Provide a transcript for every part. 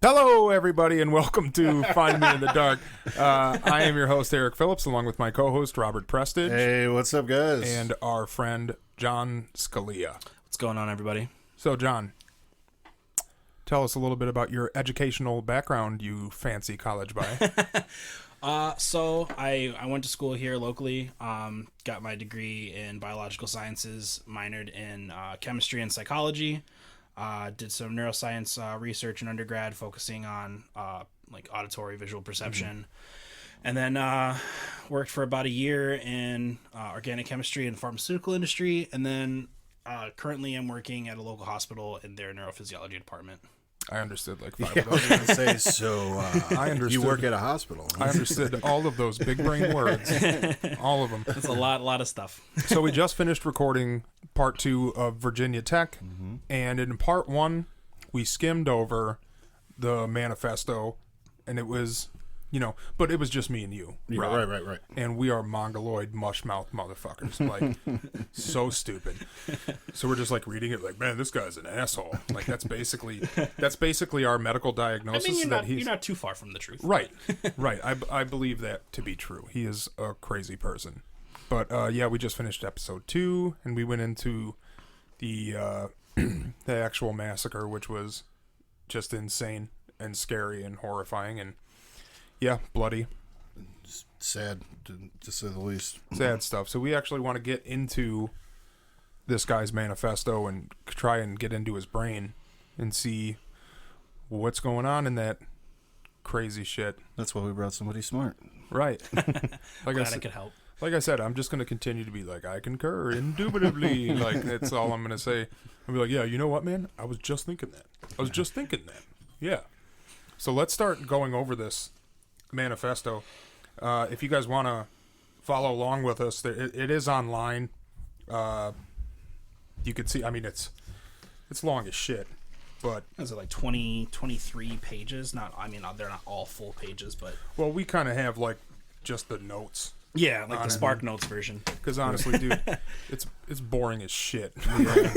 Hello, everybody, and welcome to Find Me in the Dark. I am your host, Eric Phillips, along with my co-host, Robert Prestige. Hey, what's up, guys? And our friend, John Scalia. What's going on, everybody? So, John, tell us a little bit about your educational background, you fancy college boy. So I went to school here locally, got my degree in biological sciences, minored in chemistry and psychology. Did some neuroscience research in undergrad, focusing on like auditory visual perception, and then worked for about a year in organic chemistry and the pharmaceutical industry, and then currently I'm working at a local hospital in their neurophysiology department. I understood like five I of was those. going to say, so I understood. you work at a hospital. I understood all of those big brain words. All of them. It's a lot of stuff. So we just finished recording part 2 of Virginia Tech, and in part 1, we skimmed over the manifesto, and it was, but it was just me and you. Yeah, Rob. right. And we are mongoloid mushmouth motherfuckers, like so stupid. So we're just like reading it, like, man, this guy's an asshole. Like that's basically our medical diagnosis. I mean, you're not too far from the truth. Right. I believe that to be true. He is a crazy person. But yeah, we just finished episode 2, and we went into the the actual massacre, which was just insane and scary and horrifying, and yeah, bloody, Sad, to say the least. sad stuff. So we actually want to get into this guy's manifesto and try and get into his brain and see what's going on in that crazy shit. That's why we brought somebody smart. Right. Like Glad I could help. Like I said, I'm just going to continue to be like, I concur, indubitably. Like, that's all I'm going to say. I'll be like, yeah, you know what, man? I was just thinking that. Yeah. So let's start going over this manifesto. If you guys want to follow along with us, it is online. You can see, I mean, it's long as shit. But Is it like 23 pages? They're not all full pages, but... Well, we kind of have, like, just the notes. Yeah, like the Spark Notes version. Because honestly, dude, it's boring as shit. Yeah.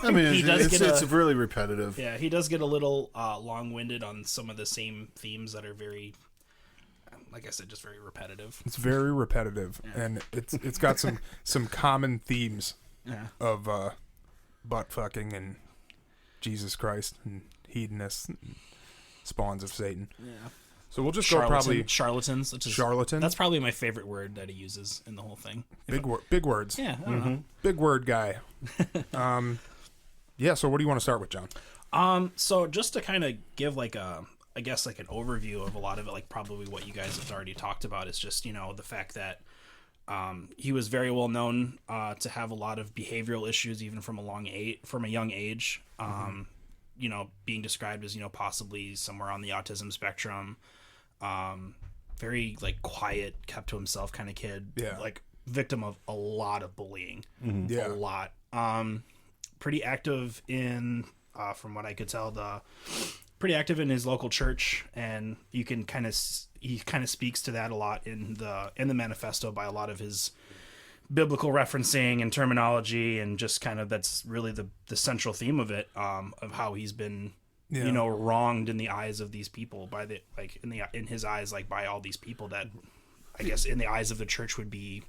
I mean, He it's really repetitive. Yeah, he does get a little long-winded on some of the same themes that are very, like I said, just very repetitive. It's very repetitive, and it's got some common themes of butt fucking and Jesus Christ and hedonists and spawns of Satan. Yeah. So we'll just go probably charlatans. charlatan. That's probably my favorite word that he uses in the whole thing. Big words. Yeah, I don't know. Big word guy. Yeah. So what do you want to start with, John? So just to kind of give like an overview of a lot of it, like probably what you guys have already talked about, is just, the fact that he was very well known to have a lot of behavioral issues, even from a young age. Being described as, possibly somewhere on the autism spectrum. Very like quiet, kept to himself kind of kid. Yeah. Like victim of a lot of bullying. Yeah. A lot. Pretty active in, from what I could tell, pretty active in his local church, and he kind of speaks to that a lot in the manifesto by a lot of his biblical referencing and terminology, and just kind of that's really the central theme of it, of how he's been wronged in the eyes of these people in his eyes, like by all these people that I guess in the eyes of the church would be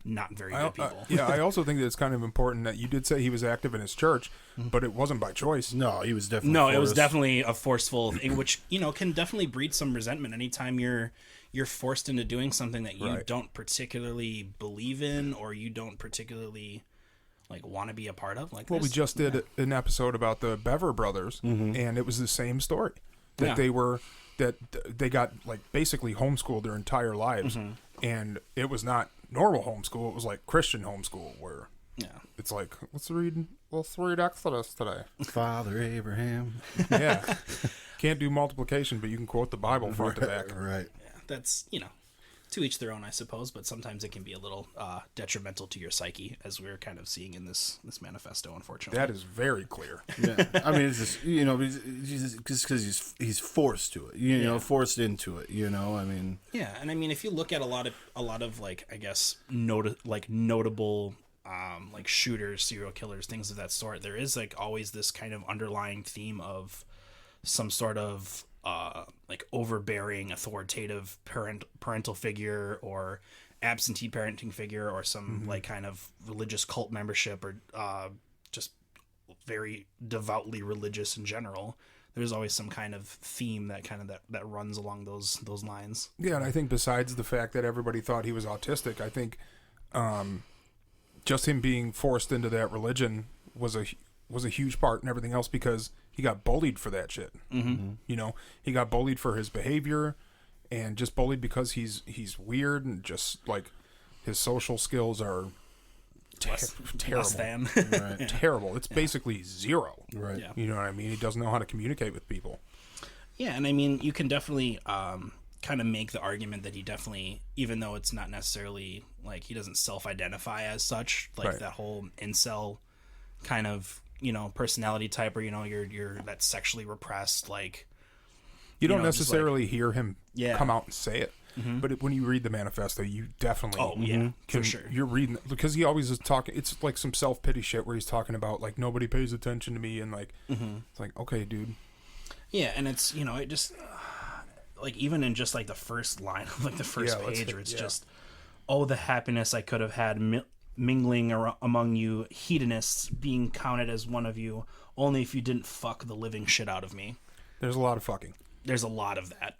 not very good people. Yeah, I also think that it's kind of important that you did say he was active in his church, but it wasn't by choice. No, he was definitely No, it was forced. definitely a forceful thing, which, you know, can definitely breed some resentment anytime you're forced into doing something that you Right. don't particularly believe in, or you don't particularly like want to be a part of. Like, Well, we there's- just did an episode about the Bever brothers, and it was the same story. That Yeah. they got like basically homeschooled their entire lives, and it was not normal homeschool. It was like Christian homeschool, where yeah. it's like let's read Exodus today. Father Abraham. Yeah, can't do multiplication, but you can quote the Bible front to back. Right. Yeah, that's, you know, to each their own, I suppose, but sometimes it can be a little detrimental to your psyche, as we're kind of seeing in this manifesto, unfortunately. That is very clear. Yeah. I mean, it's just, you know, just because he's forced to it, you know, forced into it, you know. I mean, Yeah, and I mean, if you look at a lot of like, I guess, notable like shooters, serial killers, things of that sort, there is like always this kind of underlying theme of some sort of like overbearing, authoritative parental figure, or absentee parenting figure, or some like kind of religious cult membership, or just very devoutly religious in general. There's always some kind of theme that runs along those lines. Yeah, and I think besides the fact that everybody thought he was autistic, I think just him being forced into that religion was a huge part in everything else, because he got bullied for that shit. Mm-hmm. You know, he got bullied for his behavior, and just bullied because he's weird, and just like his social skills are terrible. Less than. right. Terrible. It's basically zero. Right. Yeah. You know what I mean? He doesn't know how to communicate with people. Yeah, and I mean, you can definitely kind of make the argument that he definitely, even though it's not necessarily like he doesn't self-identify as such, like Right. that whole incel kind of, you know, personality type, or, you know, you're that sexually repressed, like, You don't know, just necessarily hear him Yeah. come out and say it. But when you read the manifesto, you definitely oh yeah, for sure. You're reading, because he always is talking. It's like some self-pity shit where he's talking about like nobody pays attention to me, and like it's like, okay, dude. Yeah, and it's, you know, it just like, even in just like the first line of like the first Yeah, let's page, hit- where it's yeah. just, oh, the happiness I could have had mingling among you hedonists, being counted as one of you, only if you didn't fuck the living shit out of me. There's a lot of fucking. There's a lot of that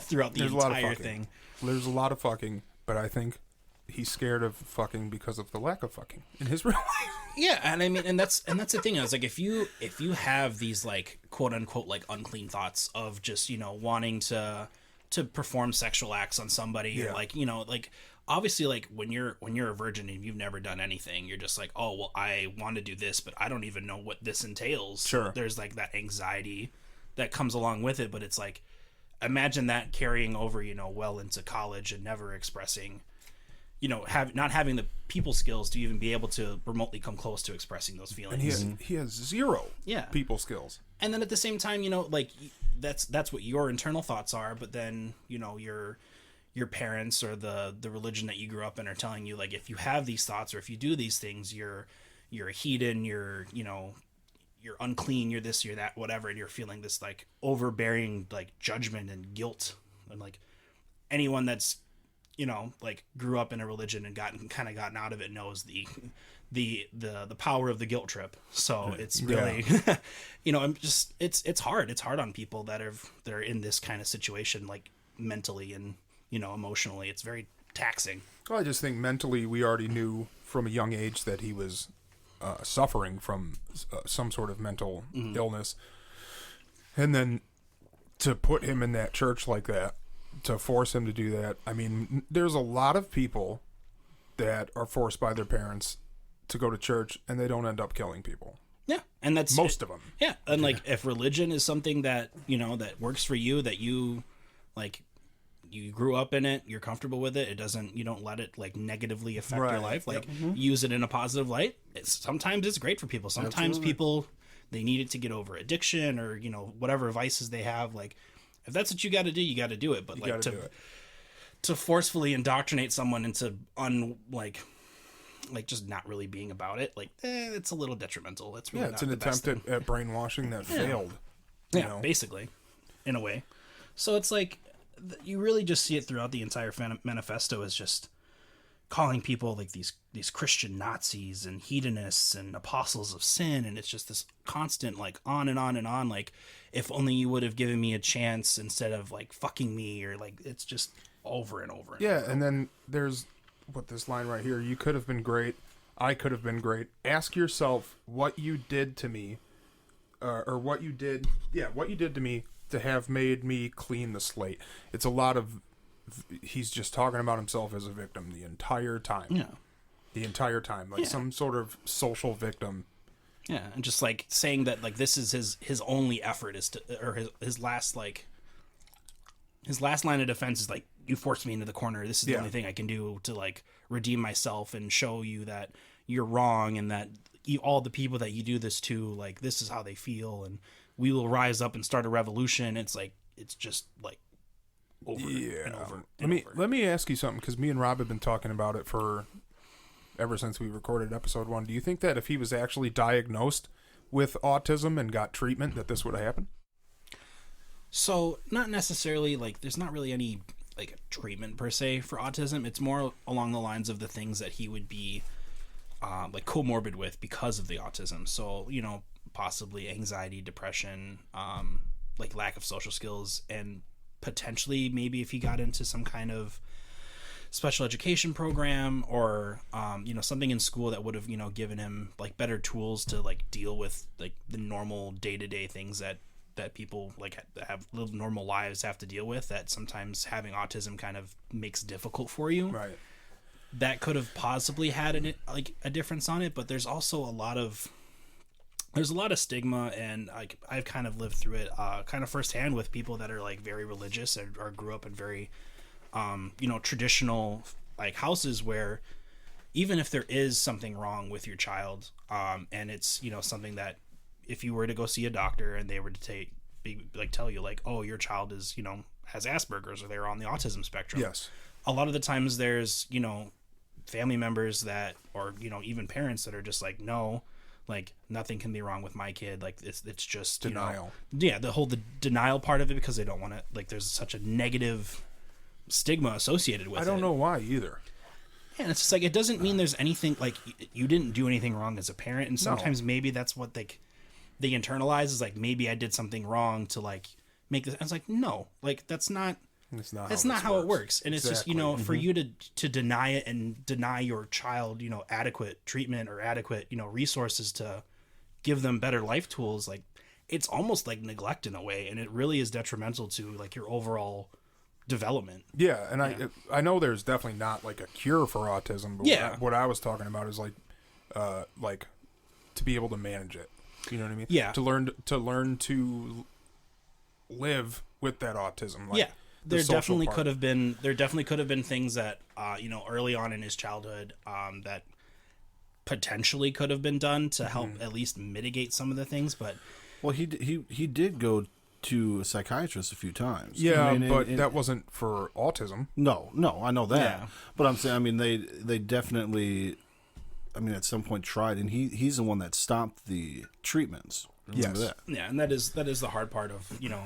throughout the There's a lot of entire fucking. thing. There's a lot of fucking, but I think he's scared of fucking because of the lack of fucking in his real life. Yeah, and I mean, and that's the thing. I was like, if you have these like quote unquote like unclean thoughts of just, you know, wanting to perform sexual acts on somebody, Yeah. or like, you know, like obviously like when you're a virgin and you've never done anything, you're just like, oh well, I want to do this, but I don't even know what this entails. Sure. So there's like that anxiety that comes along with it, but it's like, imagine that carrying over, you know, well into college, and never expressing, you know, not having the people skills to even be able to remotely come close to expressing those feelings. And he has zero Yeah. people skills. And then at the same time, you know, like that's what your internal thoughts are, but then, you know, your parents or the religion that you grew up in are telling you, like, if you have these thoughts or if you do these things, you're a heathen, you're, you know, you're unclean, you're this, you're that, whatever, and you're feeling this like overbearing like judgment and guilt. And like anyone that's, you know, like grew up in a religion and gotten out of it knows the power of the guilt trip. So it's really you know, I'm just it's hard on people that are in this kind of situation, like mentally and, you know, emotionally. It's very taxing. Well, I just think mentally we already knew from a young age that he was suffering from some sort of mental illness. And then to put him in that church like that, to force him to do that, I mean, there's a lot of people that are forced by their parents to go to church, and they don't end up killing people. Yeah, and that's Most of them. Yeah, and like if religion is something that, you know, that works for you, that you like, you grew up in it, you're comfortable with it, you don't let it like negatively affect your Right. life, like use it in a positive light. Sometimes it's great for people. Sometimes people, they need it to get over addiction or, you know, whatever vices they have. Like if that's what you got to do, you got to do it. But You like gotta do it. to forcefully indoctrinate someone into like just not really being about it, like it's a little detrimental. It's really Yeah, it's not an the best attempt at brainwashing that failed. thing. you Yeah, know? basically, in a way. So it's like you really just see it throughout the entire manifesto as just calling people like these Christian Nazis and hedonists and apostles of sin, and it's just this constant like on and on and on, like if only you would have given me a chance instead of like fucking me, or like it's just over and over and over. And then there's this line right here: you could have been great, I could have been great. Ask yourself what you did to me, or what you did to me to have made me clean the slate. It's a lot of, he's just talking about himself as a victim the entire time. Yeah. The entire time. Like some sort of social victim. Yeah. And just like saying that like this is his only effort is to, or his last line of defense is like, you forced me into the corner. This is the only thing I can do to like redeem myself and show you that you're wrong, and that all the people that you do this to, like, this is how they feel, and we will rise up and start a revolution. It's like, it's just like over and over. Let me ask you something, because me and Rob have been talking about it ever since we recorded episode 1. Do you think that if he was actually diagnosed with autism and got treatment, that this would have happened? So not necessarily, like, there's not really any like a treatment per se for autism. It's more along the lines of the things that he would be like comorbid with because of the autism. So, you know, possibly anxiety, depression, like lack of social skills, and potentially maybe if he got into some kind of special education program, or you know, something in school that would have, you know, given him like better tools to like deal with like the normal day-to-day things that people like have little normal lives have to deal with, that sometimes having autism kind of makes difficult for you. Right. That could have possibly had a difference on it, but there's also a lot of stigma, and like I've kind of lived through it kind of firsthand with people that are like very religious or grew up in very you know, traditional like houses, where even if there is something wrong with your child, and it's, you know, something that if you were to go see a doctor and they were to tell you like, oh, your child is, you know, has Asperger's, or they're on the autism spectrum. Yes. A lot of the times there's, you know, family members that, or, you know, even parents that are just like, no, like nothing can be wrong with my kid. Like it's just denial. You know, the denial part of it, because they don't want to, like, there's such a negative stigma associated with it. I don't know why either. Yeah, it's just like, it doesn't mean there's anything, like you didn't do anything wrong as a parent. And sometimes maybe that's what they internalize, is like, maybe I did something wrong to like make this. I was like, no, like that's not how it works. And it's just, you know, for you to deny it and deny your child, you know, adequate treatment or adequate, you know, resources to give them better life tools, like it's almost like neglect in a way, and it really is detrimental to like your overall development. Yeah, and I know there's definitely not like a cure for autism, but what I was talking about is like to be able to manage it. You know what I mean? Yeah. To learn to live with that autism. Like, yeah. There definitely could have been things that you know, early on in his childhood that potentially could have been done to help at least mitigate some of the things, but well, he did go to a psychiatrist a few times. Yeah, I mean, but that wasn't for autism. No, I know that. Yeah. But I'm saying, I mean, they definitely, I mean, at some point tried, and he's the one that stopped the treatments. Remember that? Yeah, and that is the hard part of, you know,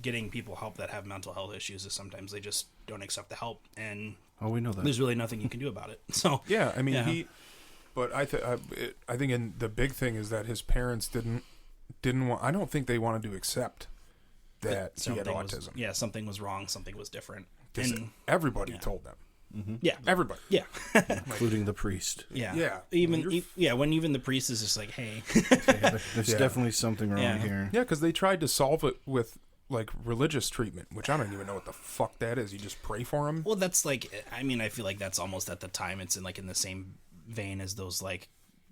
getting people help that have mental health issues, is sometimes they just don't accept the help, and we know that there's really nothing you can do about it. So yeah, I mean, but I think in the big thing is that his parents didn't want. I don't think they wanted to accept that he had autism. Something was wrong, something was different, and everybody told them. Mm-hmm. Yeah, everybody. Yeah, including the priest. Yeah. Yeah. When even the priest is just like, hey, there's definitely something wrong here. Yeah, because they tried to solve it with like religious treatment, which I don't even know what the fuck that is. You just pray for him. Well, that's like, I mean, I feel like that's almost at the time it's in the same vein as those like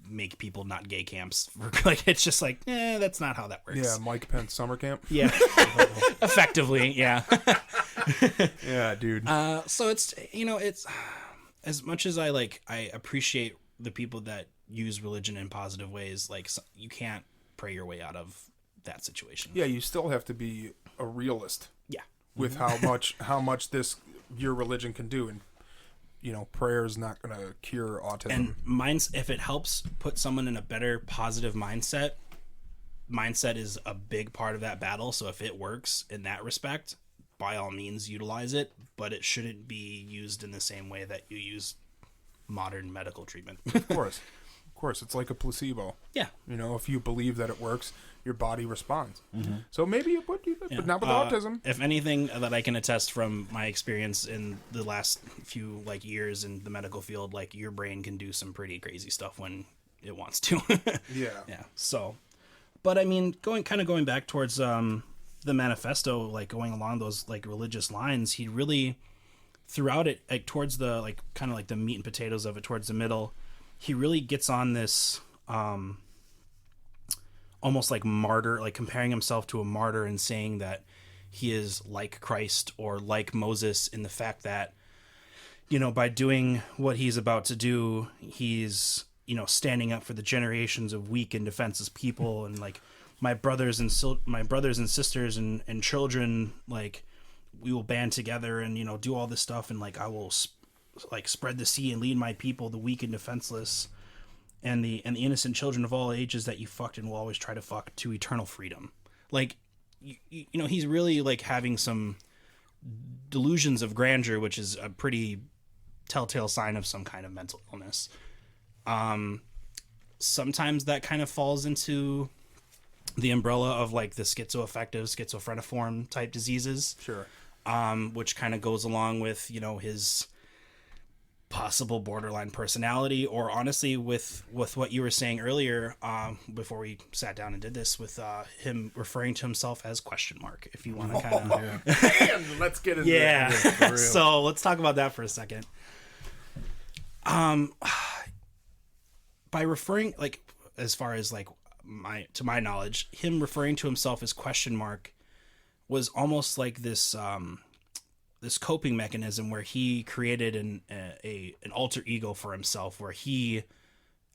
make people not gay camps. Like it's just like, that's not how that works. Yeah, Mike Pence summer camp. Yeah, effectively, yeah. Yeah, dude. So it's, you know, it's as much as I appreciate the people that use religion in positive ways. Like you can't pray your way out of that situation. Yeah, you still have to be a realist. Yeah, with how much your religion can do, and you know, prayer is not going to cure autism. And if it helps put someone in a better positive mindset is a big part of that battle. So if it works in that respect, by all means utilize it, but it shouldn't be used in the same way that you use modern medical treatment. Of course. Of course. It's like a placebo. Yeah. You know, if you believe that it works, your body responds. So maybe it would, but not with autism. If anything that I can attest from my experience in the last few like years in the medical field, like your brain can do some pretty crazy stuff when it wants to. Yeah. Yeah. So, but I mean, going back towards the manifesto, like going along those like religious lines, he really throughout it, like towards the like kind of like the meat and potatoes of it, towards the middle, he really gets on this almost like martyr, like comparing himself to a martyr and saying that he is like Christ or like Moses in the fact that, you know, by doing what he's about to do, he's, you know, standing up for the generations of weak and defenseless people, and like my brothers and sisters and children, like we will band together and, you know, do all this stuff, and like I will like spread the sea and lead my people, the weak and defenseless, and the innocent children of all ages that you fucked and will always try to fuck, to eternal freedom. Like you know, he's really like having some delusions of grandeur, which is a pretty telltale sign of some kind of mental illness. Sometimes that kind of falls into the umbrella of like the schizoaffective, schizophreniform type diseases. Sure. Which kind of goes along with, you know, his possible borderline personality, or honestly with what you were saying earlier, before we sat down and did this, with him referring to himself as question mark, if you want to kind of Man, let's get into yeah. that. For real. So let's talk about that for a second. By referring, like, as far as like to my knowledge, him referring to himself as question mark was almost like this this coping mechanism where he created an alter ego for himself, where he,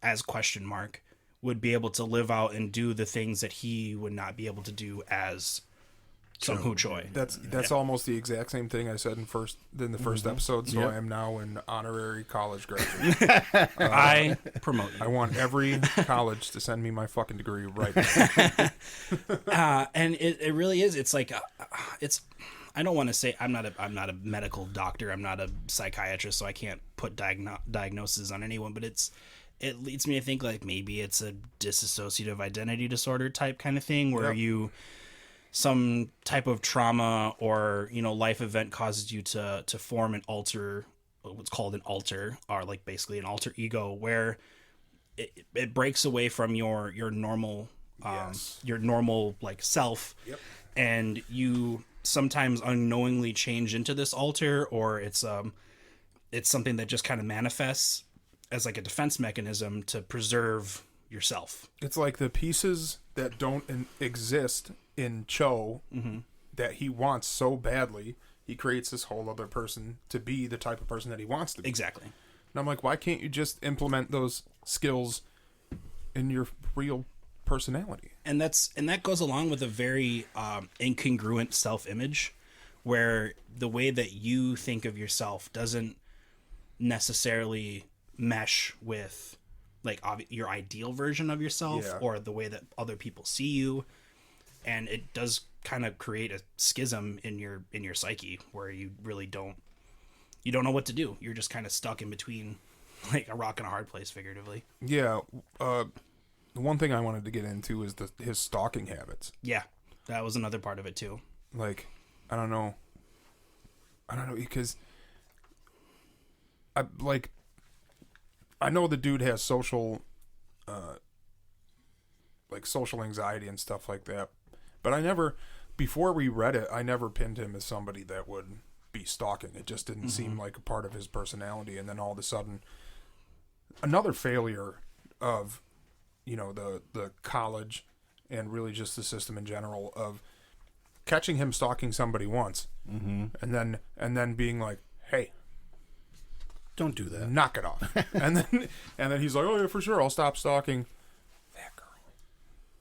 as question mark, would be able to live out and do the things that he would not be able to do as Sung Hoo Choi. That's almost the exact same thing I said in the first episode. So Yep. I am now an honorary college graduate. I promote you. I want every college to send me my fucking degree right now. And it really is. It's like it's. I don't want to say I'm not a medical doctor. I'm not a psychiatrist, so I can't put diagnoses on anyone. But it leads me to think like maybe it's a dissociative identity disorder type kind of thing, where Yep. some type of trauma or, you know, life event causes you to form an what's called an alter, or like basically an alter ego, where it breaks away from your normal Yes. your normal like self. Yep. And you sometimes unknowingly change into this alter, or it's something that just kind of manifests as like a defense mechanism to preserve yourself. It's like the pieces that don't exist in Cho that he wants so badly, he creates this whole other person to be the type of person that he wants to be. Exactly. And I'm like, why can't you just implement those skills in your real personality? And that goes along with a very incongruent self-image, where the way that you think of yourself doesn't necessarily mesh with like your ideal version of yourself, Yeah. or the way that other people see you, and it does kind of create a schism in your psyche, where you really don't know what to do. You're just kind of stuck in between, like a rock and a hard place, figuratively. Yeah. The one thing I wanted to get into is his stalking habits. Yeah, that was another part of it too. Like, I don't know, because I know the dude has social anxiety and stuff like that, but before we read it, I never pinned him as somebody that would be stalking. It just didn't seem like a part of his personality. And then all of a sudden, another failure of, you know, the college and really just the system in general, of catching him stalking somebody once, and then being like, hey, Don't do that. knock it off. and then he's like, oh yeah, for sure, I'll stop stalking that girl.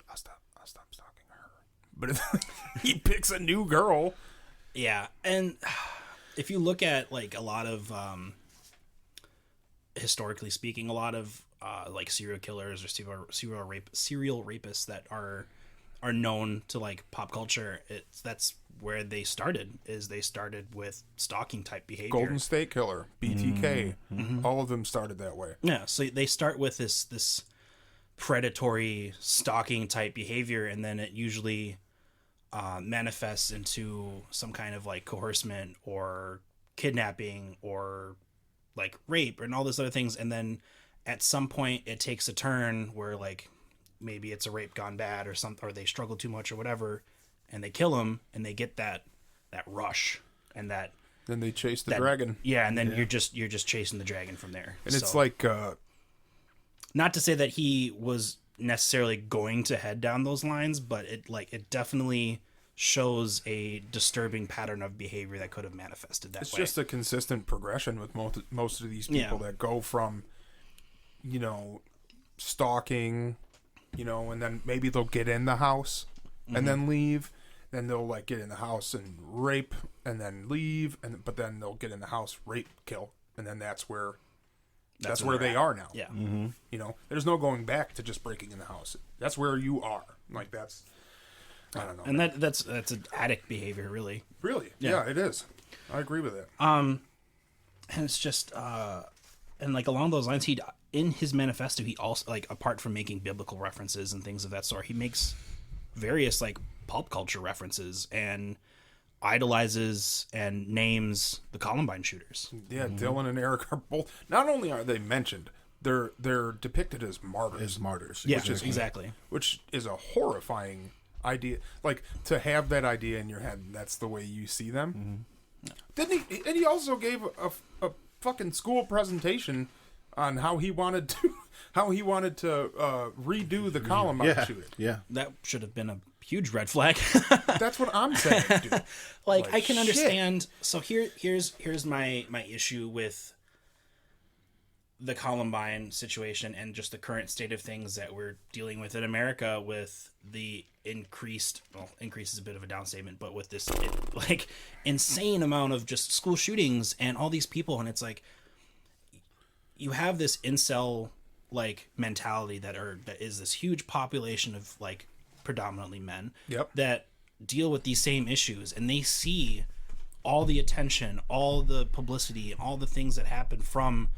I'll stop stalking her. But he picks a new girl. Yeah, and if you look at like a lot of historically speaking, a lot of like serial killers or serial rapists that are are known to like pop culture, that's where they started. They started with stalking type behavior. Golden State Killer, BTK, all of them started that way. Yeah, so they start with this predatory stalking type behavior, and then it usually manifests into some kind of like coercement or kidnapping or like rape and all those other things. And then at some point it takes a turn where like maybe it's a rape gone bad or something, or they struggle too much or whatever, and they kill him, and they get that rush and that. Then they chase the dragon. Yeah, and then you're just chasing the dragon from there. And it's like not to say that he was necessarily going to head down those lines, but it definitely shows a disturbing pattern of behavior that could have manifested that way. It's just a consistent progression with most of these people that go from, stalking, and then maybe they'll get in the house and then leave. Then they'll like get in the house and rape and then leave, but then they'll get in the house, rape, kill, and then that's where they are now. Yeah. There's no going back to just breaking in the house. That's where you are. Like that's, I don't know. And that's an addict behavior, really. Really? Yeah, it is. I agree with it. And it's just, and like along those lines, in his manifesto, he also, like, apart from making biblical references and things of that sort, he makes various like pop culture references and idolizes and names the Columbine shooters. Yeah, Dylan and Eric are both. Not only are they mentioned, they're depicted as martyrs. Yeah, exactly. Which is a horrifying idea. Like to have that idea in your head, that's the way you see them. Didn't he? And he also gave a fucking school presentation on how he wanted to redo the Columbine shooting. Yeah, that should have been a huge red flag. That's what I'm saying, dude. Like I can understand. So here's my issue with the Columbine situation and just the current state of things that we're dealing with in America, with the increase is a bit of a downstatement, but with this like insane amount of just school shootings and all these people, and it's like you have this incel like mentality that is this huge population of like predominantly men that deal with these same issues, and they see all the attention, all the publicity, and all the things that happen from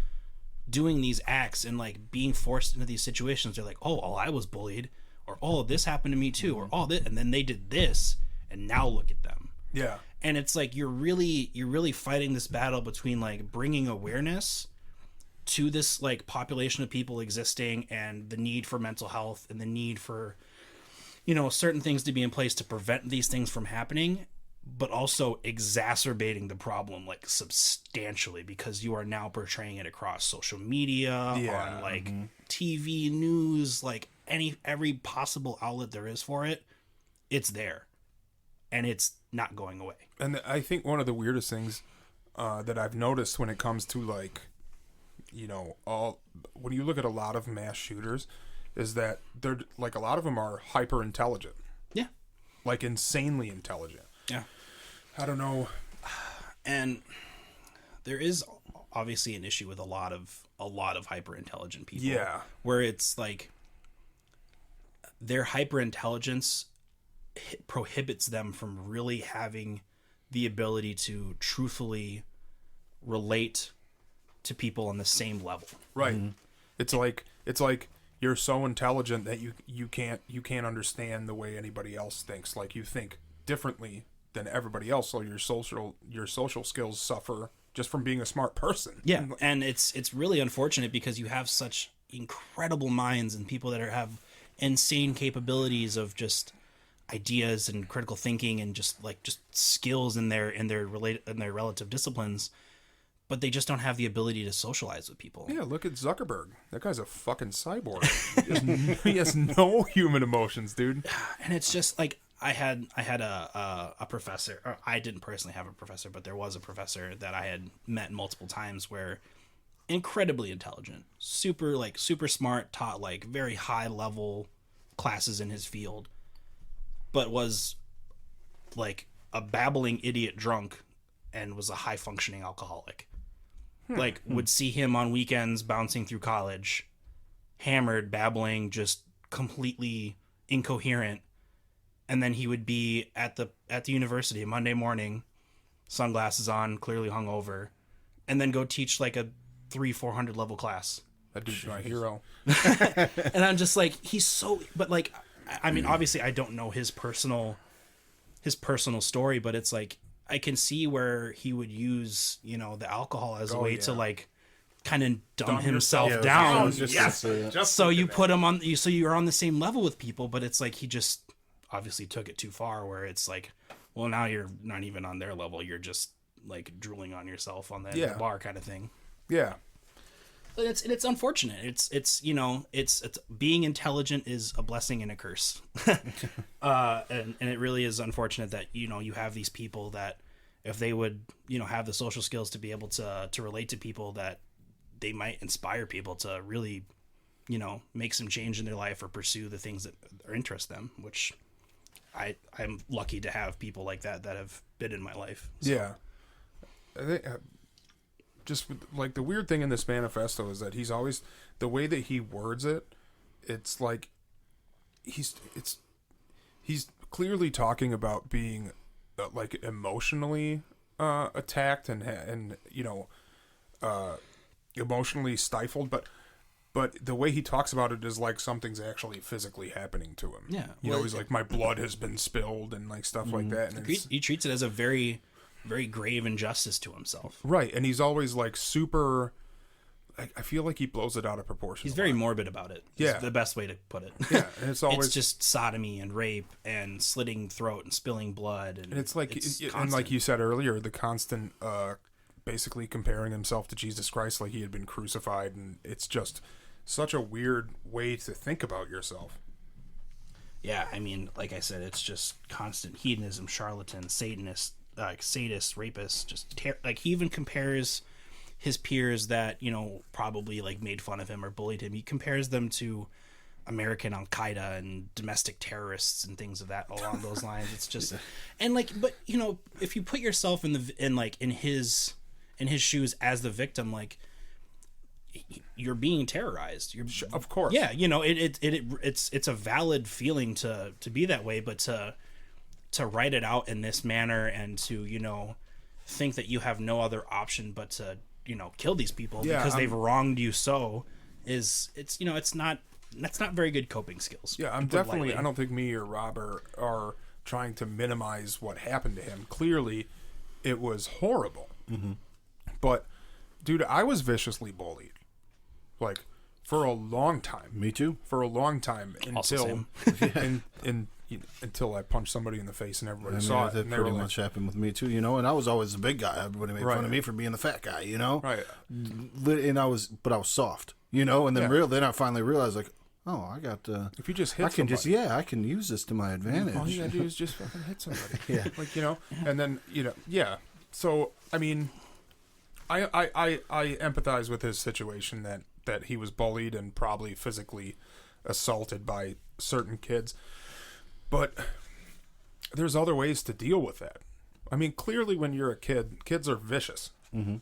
doing these acts and like being forced into these situations. They're like, oh, I was bullied, or oh, this happened to me too, or oh, this, and then they did this, and now look at them. Yeah. And it's like you're really fighting this battle between like bringing awareness to this like population of people existing, and the need for mental health, and the need for certain things to be in place to prevent these things from happening, but also exacerbating the problem like substantially, because you are now portraying it across social media, on like TV news, like every possible outlet there is for it. It's there, and it's not going away. And I think one of the weirdest things that I've noticed when it comes to like, when you look at a lot of mass shooters, is that they're like, a lot of them are hyper intelligent. Yeah. Like insanely intelligent. Yeah. I don't know. And there is obviously an issue with a lot of hyper intelligent people. Yeah. Where it's like their hyper intelligence prohibits them from really having the ability to truthfully relate to people on the same level. Right. It's like you're so intelligent that you can't understand the way anybody else thinks. Like you think differently than everybody else, so your social skills suffer just from being a smart person. Yeah, and it's really unfortunate, because you have such incredible minds and people that have insane capabilities of just ideas and critical thinking and just skills in their relative disciplines, but they just don't have the ability to socialize with people. Yeah, look at Zuckerberg. That guy's a fucking cyborg. He has no human emotions, dude. And it's just like I had a professor. Or I didn't personally have a professor, but there was a professor that I had met multiple times, where incredibly intelligent, super smart, taught like very high level classes in his field, but was like a babbling idiot drunk and was a high functioning alcoholic. Like would see him on weekends bouncing through college, hammered, babbling, just completely incoherent, and then he would be at the university Monday morning, sunglasses on, clearly hungover, and then go teach like a 300-400 level class. That dude's my hero. And I'm just like, he's so, but like, I mean, obviously I don't know his personal story, but it's like, I can see where he would use, you know, the alcohol as a way to like kind of dumb himself down. So you put him on, so you're on the same level with people, but it's like, he just obviously took it too far where it's like, well, now you're not even on their level. You're just like drooling on yourself on the bar kind of thing. Yeah. It's unfortunate. It's you know, it's being intelligent is a blessing and a curse. And it really is unfortunate that, you know, you have these people that if they would, you know, have the social skills to be able to relate to people, that they might inspire people to really, you know, make some change in their life or pursue the things that interest them, which I'm lucky to have people like that have been in my life. So. Yeah. I think just like the weird thing in this manifesto is that he's always, the way that he words it, it's like he's clearly talking about being like emotionally attacked and you know emotionally stifled, but the way he talks about it is like something's actually physically happening to him. Yeah, you know, he's like, my blood has been spilled and like stuff like that, and he treats it as a very, very grave injustice to himself. Right, and he's always like super. I feel like he blows it out of proportion. He's very morbid about it. Yeah, the best way to put it. Yeah, and it's always it's just sodomy and rape and slitting throat and spilling blood, and it's like it's and like you said earlier, the constant basically comparing himself to Jesus Christ like he had been crucified, and it's just such a weird way to think about yourself. Yeah, I mean, like I said, it's just constant hedonism, charlatan, Satanist, sadist, rapist. Just like he even compares his peers that, you know, probably like made fun of him or bullied him. He compares them to American Al Qaeda and domestic terrorists and things of that along those lines. It's just, and like, but you know, if you put yourself in his shoes as the victim, like, you're being terrorized. You're, of course, yeah. You know, it's a valid feeling to be that way, but to write it out in this manner and to, you know, think that you have no other option but to, you know, kill these people because they've wronged you, that's not very good coping skills. Yeah, I'm definitely. I don't think me or Rob are trying to minimize what happened to him. Clearly, it was horrible. Mm-hmm. But, dude, I was viciously bullied. Like, for a long time. Me too. For a long time until until I punched somebody in the face and everybody saw it. That pretty much happened with me too, you know. And I was always the big guy. Everybody made fun of me for being the fat guy, you know. Right. And I was soft, you know. And then then I finally realized, like, oh, I got. If you just hit, I can use this to my advantage. All you gotta do is just fucking hit somebody. Yeah. Like, you know, and then, you know, yeah. So I mean, I empathize with his situation that he was bullied and probably physically assaulted by certain kids. But there's other ways to deal with that. I mean, clearly when you're a kid, kids are vicious. Mm-hmm.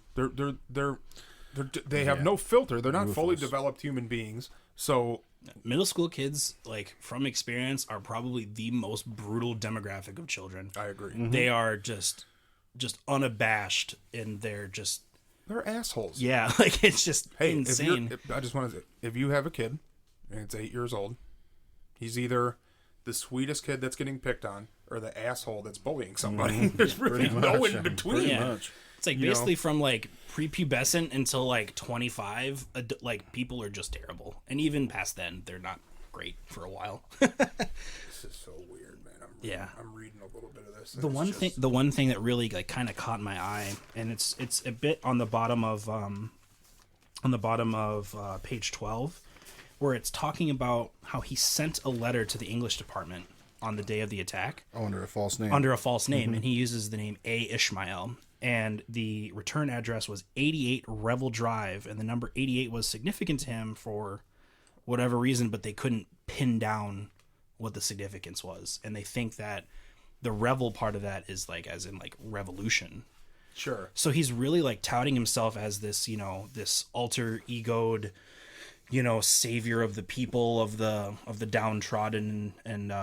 They have no filter. They're not fully developed human beings. So middle school kids, like, from experience, are probably the most brutal demographic of children. I agree. Mm-hmm. They are just unabashed, and they're assholes. Yeah, like, it's just insane. I just want to say, if you have a kid and it's 8 years old, he's either the sweetest kid that's getting picked on or the asshole that's bullying somebody. There's really no in between. It's like basically from like prepubescent until like 25, like, people are just terrible, and even past then they're not great for a while. This is so weird, man. I'm reading a little bit of this. The one thing that really like kind of caught my eye, and it's a bit on the bottom of page 12, where it's talking about how he sent a letter to the English department on the day of the attack. Under a false name. Mm-hmm. And he uses the name A. Ishmael. And the return address was 88 Revel Drive, and the number 88 was significant to him for whatever reason, but they couldn't pin down what the significance was. And they think that the Revel part of that is like, as in like revolution. Sure. So he's really like touting himself as this, you know, this alter egoed, savior of the people, of the downtrodden and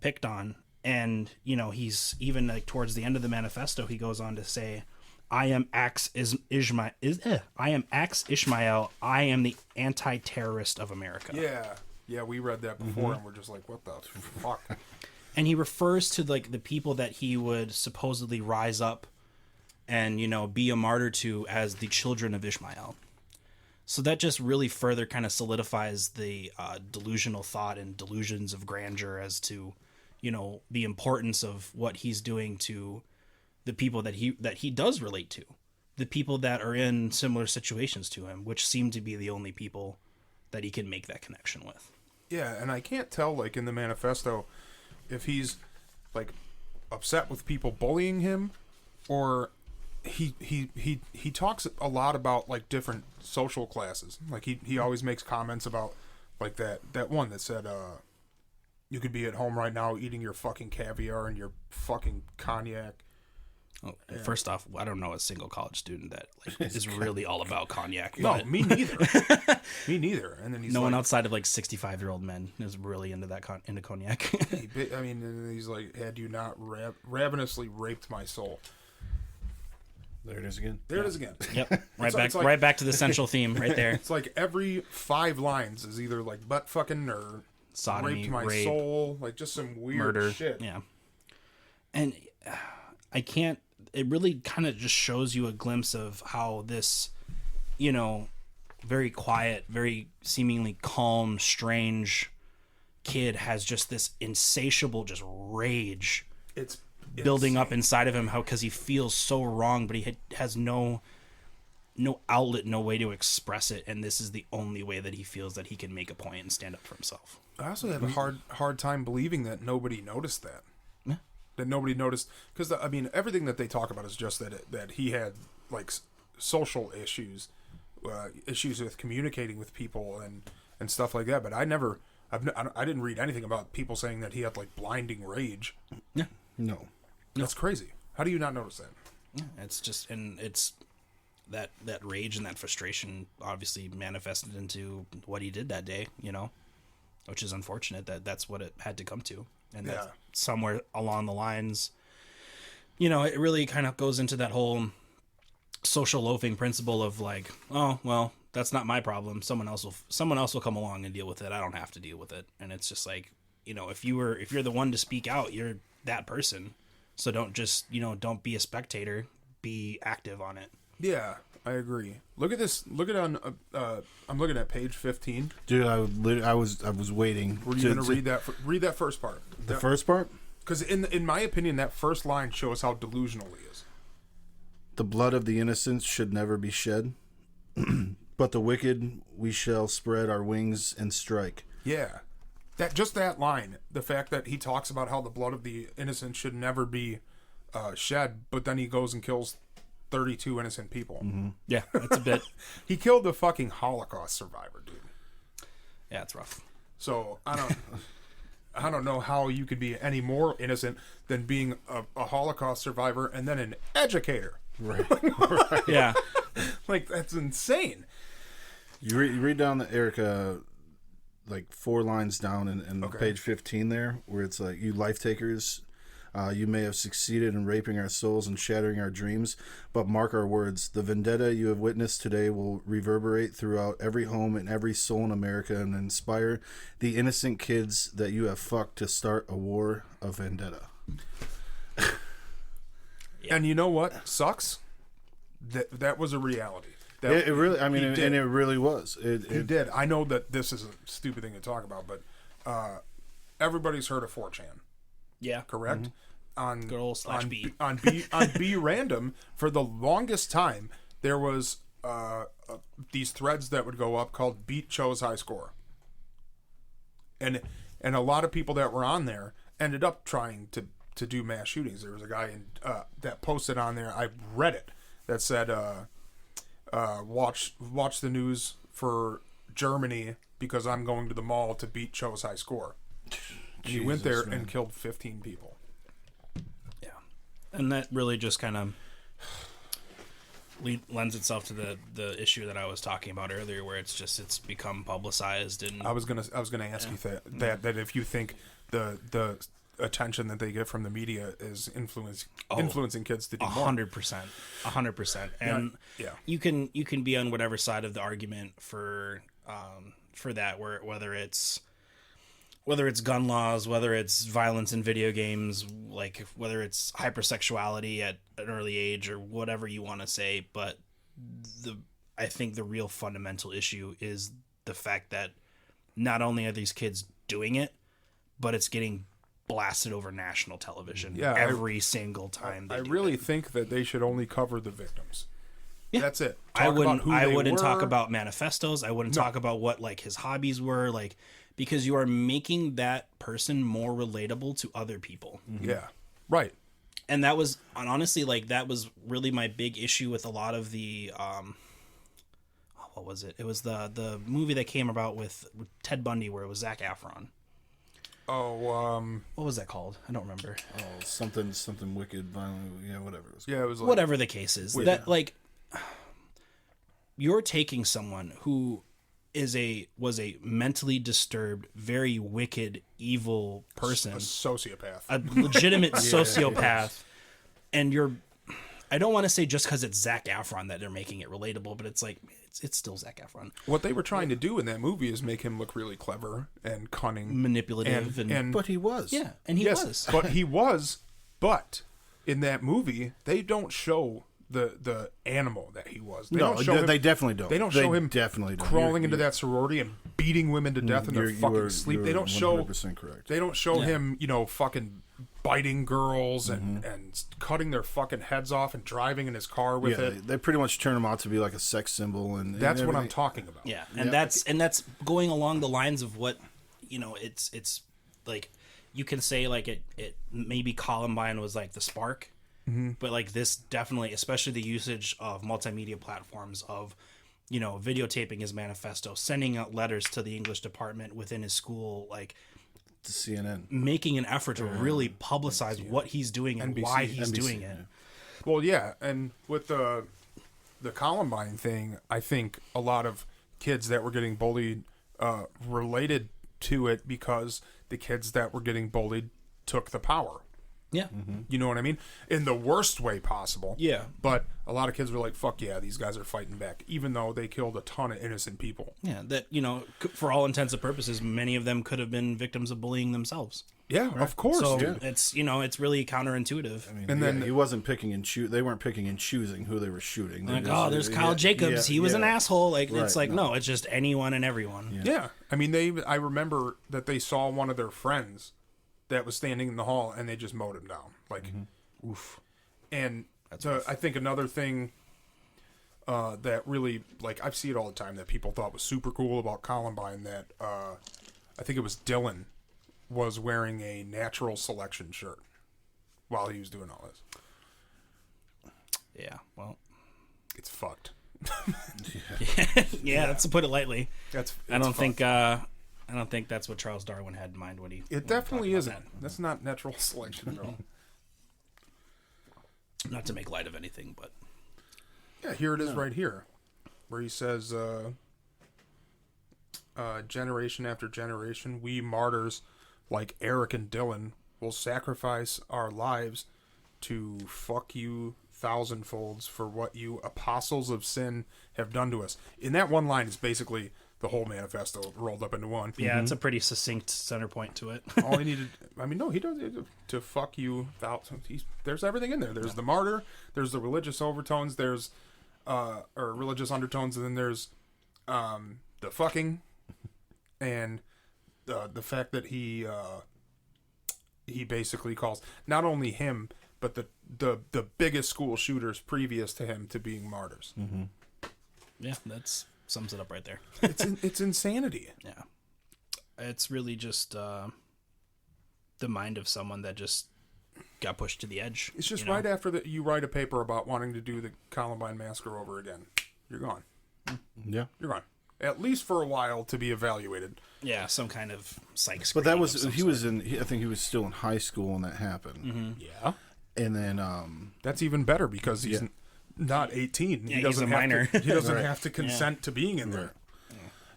picked on. And he's even like towards the end of the manifesto, he goes on to say, I am Ishmael. I am Ishmael. I am the anti-terrorist of America. Yeah, we read that before, and we're just like, what the fuck? And he refers to like the people that he would supposedly rise up and be a martyr to as the children of Ishmael. So that just really further kind of solidifies the delusional thought and delusions of grandeur as to the importance of what he's doing to the people that he does relate to, the people that are in similar situations to him, which seem to be the only people that he can make that connection with. Yeah, and I can't tell, like, in the manifesto if he's like upset with people bullying him, or he talks a lot about like different social classes. Like he always makes comments about like that one that said you could be at home right now eating your fucking caviar and your fucking cognac. Oh, first off, I don't know a single college student that is really all about cognac. No, but me neither. Me neither. And then he's no one outside of 65-year-old men is really into into cognac. I mean, and he's like, had you not ravenously raped my soul. There it is again. There it is again. Yep. Right back to the central theme right there. It's like every 5 lines is either like butt fucking or sodomy, raped my rape, soul, like just some weird murder. shit. Yeah. And I can't. It really kind of just shows you a glimpse of how this, very quiet, very seemingly calm, strange kid has just this insatiable just rage. It's building up inside of him, because he feels so wrong, but he has no outlet, no way to express it, and this is the only way that he feels that he can make a point and stand up for himself. I also have a hard time believing that nobody noticed that. Yeah. That nobody noticed, because I mean everything that they talk about is just that he had like social issues, issues with communicating with people and stuff like that. But I didn't read anything about people saying that he had like blinding rage. Yeah. No. That's crazy. How do you not notice that? Yeah, it's just, and it's that rage and that frustration obviously manifested into what he did that day, which is unfortunate that that's what it had to come to. And that somewhere along the lines, it really kind of goes into that whole social loafing principle of like, oh, well, that's not my problem. Someone else will come along and deal with it. I don't have to deal with it. And it's just like, if you're the one to speak out, you're that person. So don't just, don't be a spectator, be active on it. Yeah, I agree. Look at this. Look at I'm looking at page 15. Dude, I was waiting. Were you going to read that? Read that first part. The first part? Because in my opinion, that first line shows how delusional he is. The blood of the innocent should never be shed, but the wicked we shall spread our wings and strike. Yeah. That line, the fact that he talks about how the blood of the innocent should never be shed, but then he goes and kills 32 innocent people. Mm-hmm. Yeah, that's a bit. He killed a fucking Holocaust survivor, dude. Yeah, it's rough. So I don't know how you could be any more innocent than being a Holocaust survivor and then an educator. Right. Right. Yeah. Like, that's insane. You read down the Erica, like 4 lines down in page 15 there, where it's like, you life takers, you may have succeeded in raping our souls and shattering our dreams, but mark our words, the vendetta you have witnessed today will reverberate throughout every home and every soul in America and inspire the innocent kids that you have fucked to start a war of vendetta. Yeah. And you know what sucks? That was a reality. It really, I mean, and it really was. It did. I know that this is a stupid thing to talk about, but everybody's heard of 4chan. Yeah. Correct? Mm-hmm. On good old /B. On B Random, for the longest time, there was these threads that would go up called Beat Cho's High Score. And a lot of people that were on there ended up trying to do mass shootings. There was a guy that posted on there, I read it, that said, watch the news for Germany because I'm going to the mall to beat Cho's high score. And he went there and killed 15 people. Yeah. And that really just kind of lends itself to the issue that I was talking about earlier, where it's become publicized. And I was gonna ask you that if you think the attention that they get from the media is influencing kids to do more. 100%. And yeah. you can be on whatever side of the argument for that, whether it's gun laws, whether it's violence in video games, like whether it's hypersexuality at an early age or whatever you want to say. But I think the real fundamental issue is the fact that not only are these kids doing it, but it's getting blasted over national television every single time. I really think that they should only cover the victims. Yeah. That's it. I wouldn't talk about manifestos. I wouldn't talk about what like his hobbies were, like, because you are making that person more relatable to other people. Mm-hmm. Yeah. Right. And that was honestly that was really my big issue with a lot of the what was it? It was the movie that came about with Ted Bundy where it was Zac Efron. Oh, what was that called? I don't remember. Oh, something wicked, violent, whatever it was. Yeah, it was like, whatever the case is. That like you're taking someone who was a mentally disturbed, very wicked, evil person, a sociopath, a legitimate sociopath, and I don't want to say just because it's Zac Efron that they're making it relatable, but it's like it's still Zac Efron. What they were trying to do in that movie is make him look really clever and cunning, manipulative, and but he was, and he was, but he was, but in that movie they don't show the animal that he was. They definitely don't. They don't show him definitely crawling into that sorority and beating women to death in their fucking sleep. They don't show. 100% correct. They don't show him, fucking biting girls and cutting their fucking heads off and driving in his car with it. They pretty much turn him out to be like a sex symbol, and that's what I'm talking about. Yeah, and that's going along the lines of what it's like. You can say like it maybe Columbine was like the spark. Mm-hmm. But like this definitely, especially the usage of multimedia platforms of, videotaping his manifesto, sending out letters to the English department within his school, like to CNN, making an effort to really publicize what he's doing and why he's doing it. Well, yeah, and with the Columbine thing, I think a lot of kids that were getting bullied related to it because the kids that were getting bullied took the power. Yeah. Mm-hmm. You know what I mean? In the worst way possible. Yeah. But a lot of kids were like, fuck yeah, these guys are fighting back, even though they killed a ton of innocent people. Yeah, that, for all intents and purposes, many of them could have been victims of bullying themselves. Yeah, right? Of course. So it's, it's really counterintuitive. I mean, and then he wasn't picking and they weren't picking and choosing who they were shooting. There's Kyle Jacobs. He was an asshole. Like, right, it's like, no, it's just anyone and everyone. Yeah. I mean, I remember that they saw one of their friends that was standing in the hall, and they just mowed him down. Like, oof. And I think another thing that really, like, I see it all the time that people thought was super cool about Columbine, that I think it was Dylan was wearing a natural selection shirt while he was doing all this. Yeah, well. It's fucked. Yeah, that's to put it lightly. I don't fucked. think that's what Charles Darwin had in mind when he. It definitely isn't. That's not natural selection at all. Not to make light of anything, but. Yeah, here it is right here, where he says, generation after generation, we martyrs like Eric and Dylan will sacrifice our lives to fuck you thousandfolds for what you apostles of sin have done to us. In that one line is basically the whole manifesto rolled up into one. Yeah, it's a pretty succinct center point to it. All he needed, he does to fuck you. There's everything in there. There's the martyr, there's the religious overtones, there's or religious undertones, and then there's the fucking, and the fact that he basically calls not only him but the biggest school shooters previous to him to being martyrs. Mm-hmm. Yeah, that's sums it up right there. It's insanity. Yeah, it's really just the mind of someone that just got pushed to the edge. It's just right after that you write a paper about wanting to do the Columbine massacre over again. You're gone. Yeah, you're gone. At least for a while to be evaluated. Yeah, some kind of psych. But that was he was in. I think he was still in high school when that happened. Mm-hmm. Yeah, and then that's even better because not 18. Yeah, He doesn't he's a minor. He doesn't Right. have to consent to being in there.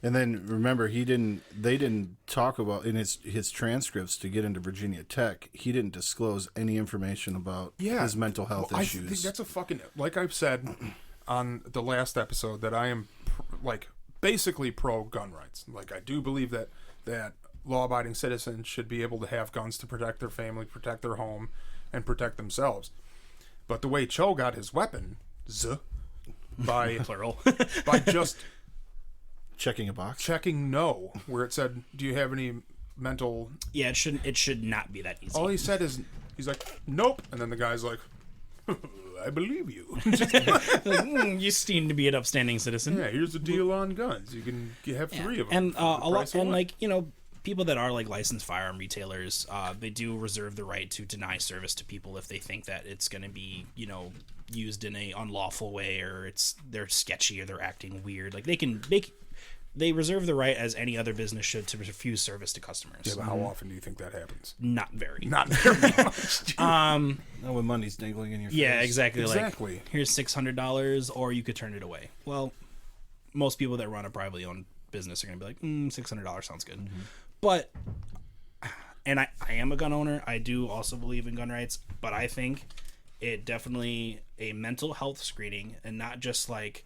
And then remember, they didn't talk about in his transcripts to get into Virginia Tech. He didn't disclose any information about his mental health issues. I think that's a fucking, like I've said on the last episode, that I am like basically pro gun rights. Like I do believe that law-abiding citizens should be able to have guns to protect their family, protect their home, and protect themselves. But the way Cho got his weapon, by Plural. by just checking a box. checking no, where it said, "Do you have any mental?" Yeah, it should not be that easy. All he said is, he's like, "Nope," and then the guy's like, "I believe you." You seem to be an upstanding citizen. Yeah, here's the deal on guns. You can have 3 of them. And for a the lot, price of and one. like people that are like licensed firearm retailers, they do reserve the right to deny service to people if they think that it's going to be used in a unlawful way, or they're sketchy or they're acting weird. Like they reserve the right, as any other business should, to refuse service to customers. Yeah, but how often do you think that happens? Not very. Not very much. Not when money's dangling in your face. Yeah, exactly. Exactly. Like, here's $600, or you could turn it away. Well, most people that run a privately owned business are going to be like, $600 sounds good. Mm-hmm. But, and I am a gun owner. I do also believe in gun rights, but I think it definitely a mental health screening, and not just like,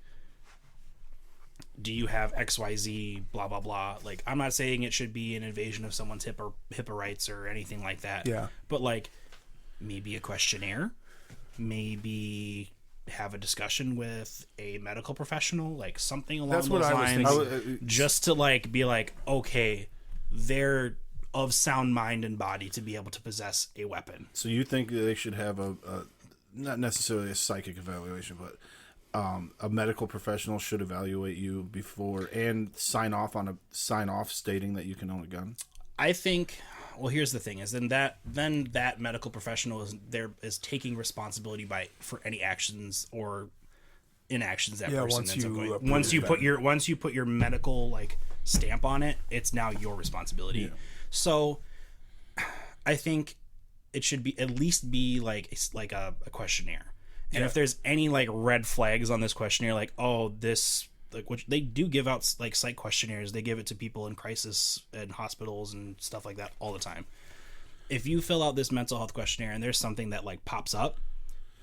do you have XYZ, blah, blah, blah. Like, I'm not saying it should be an invasion of someone's HIPAA rights or anything like that. Yeah. But, like, maybe a questionnaire, maybe have a discussion with a medical professional, like something along That's what those I was lines, thinking. just to, like, be like, okay, they're of sound mind and body to be able to possess a weapon. So you think that they should have a not necessarily a psychic evaluation, but a medical professional should evaluate you before and sign off stating that you can own a gun? I think. Well, here's the thing: is then that medical professional is taking responsibility for any actions or inactions that person ends up going. Once you put your medical like stamp on it, it's now your responsibility. Yeah. So, I think it should be at least be like a questionnaire. And if there's any like red flags on this questionnaire, like, oh, this, like, which they do give out like psych questionnaires, they give it to people in crisis and hospitals and stuff like that all the time. If you fill out this mental health questionnaire and there's something that like pops up,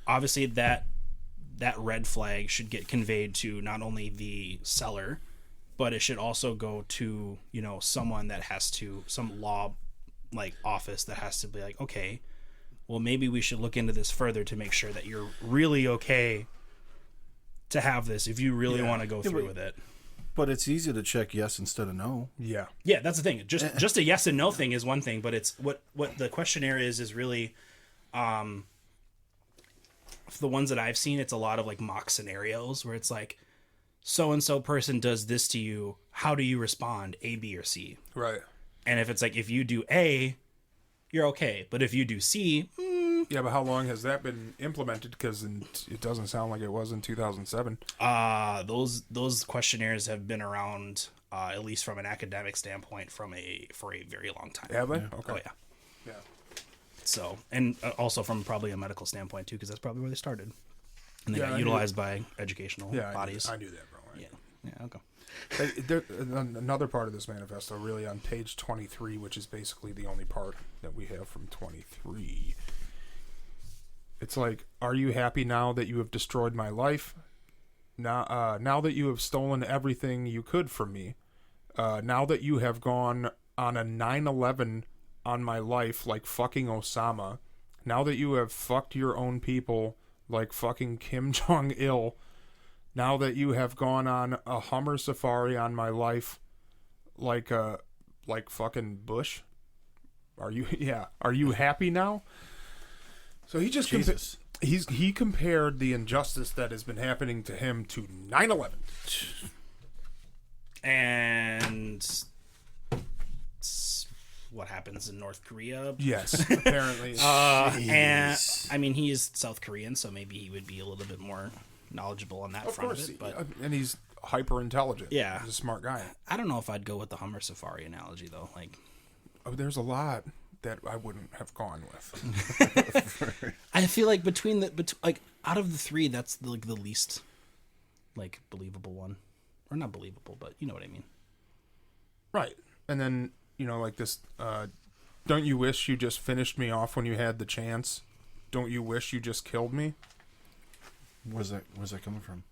obviously that red flag should get conveyed to not only the seller, but it should also go to, someone that has to, some law like office that has to be like, okay, well, maybe we should look into this further to make sure that you're really okay to have this if you really want to go through with it. But it's easy to check yes instead of no. Yeah. Yeah, that's the thing. Just a yes and no thing is one thing, but it's what the questionnaire is really, for the ones that I've seen, it's a lot of like mock scenarios where it's like, so and so person does this to you. How do you respond? A, B, or C? Right. And if it's like, if you do A, you're okay. But if you do C, Yeah, but how long has that been implemented? Because it doesn't sound like it was in 2007. those questionnaires have been around, at least from an academic standpoint, for a very long time. Have they? Yeah. Okay. Oh yeah. Yeah. So, and also from probably a medical standpoint too, because that's probably where they started, and they Yeah, got utilized by educational bodies. I knew that, bro. Yeah. Okay. Another part of this manifesto, really on page 23, which is basically the only part that we have from 23. It's like, are you happy now that you have destroyed my life? Now that you have stolen everything you could from me, now that you have gone on a 9/11 on my life like fucking Osama, now that you have fucked your own people like fucking Kim Jong-il, now that you have gone on a Hummer safari on my life like fucking Bush, are you happy now? So he just Jesus. he compared the injustice that has been happening to him to 9/11. And what happens in North Korea? Yes, apparently. And I mean, he is South Korean, so maybe he would be a little bit more knowledgeable on that Of front course, of it. But and he's hyper intelligent. Yeah. He's a smart guy. I don't know if I'd go with the Hummer safari analogy though. Like, Oh, there's a lot that I wouldn't have gone with. I feel like like out of the three, that's like the least like believable one, or not believable, but you know what I mean. Right. And then, like this, don't you wish you just finished me off when you had the chance? Don't you wish you just killed me? Where's that coming from?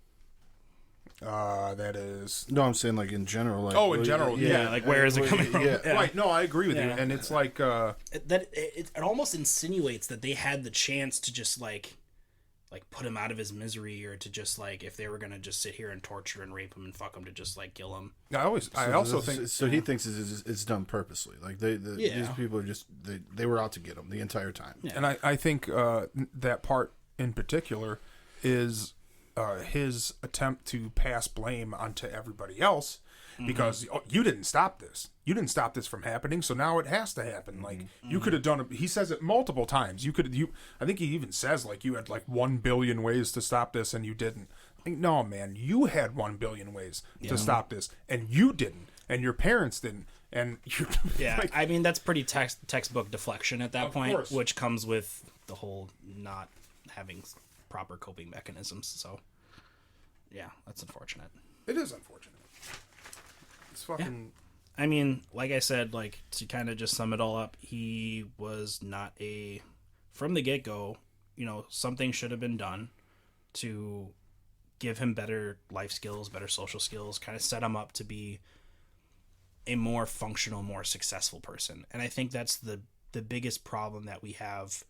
That is... No, I'm saying like in general. Like, in general. Yeah, like where is it coming from? Yeah. Right. No, I agree with you. Yeah. And it's like... it almost insinuates that they had the chance to just like put him out of his misery, or to just like, if they were gonna just sit here and torture and rape him and fuck him, to just like kill him. I also think... So he thinks it's done purposely. Like these people are just... They were out to get him the entire time. Yeah. And I think that part in particular is his attempt to pass blame onto everybody else, because you didn't stop this. You didn't stop this from happening, so now it has to happen. Like, you could have done it. He says it multiple times. I think he even says, like, you had like 1 billion ways to stop this and you didn't. Like, no, man, you had 1 billion ways to stop this and you didn't, and your parents didn't. And you're like, I mean, that's pretty textbook deflection at that point, course. which comes with the whole not having proper coping mechanisms. So, yeah, that's unfortunate. It is unfortunate. It's fucking... I mean, like I said, like, to kind of just sum it all up, he was not from the get-go, something should have been done to give him better life skills, better social skills, kind of set him up to be a more functional, more successful person. And I think that's the biggest problem that we have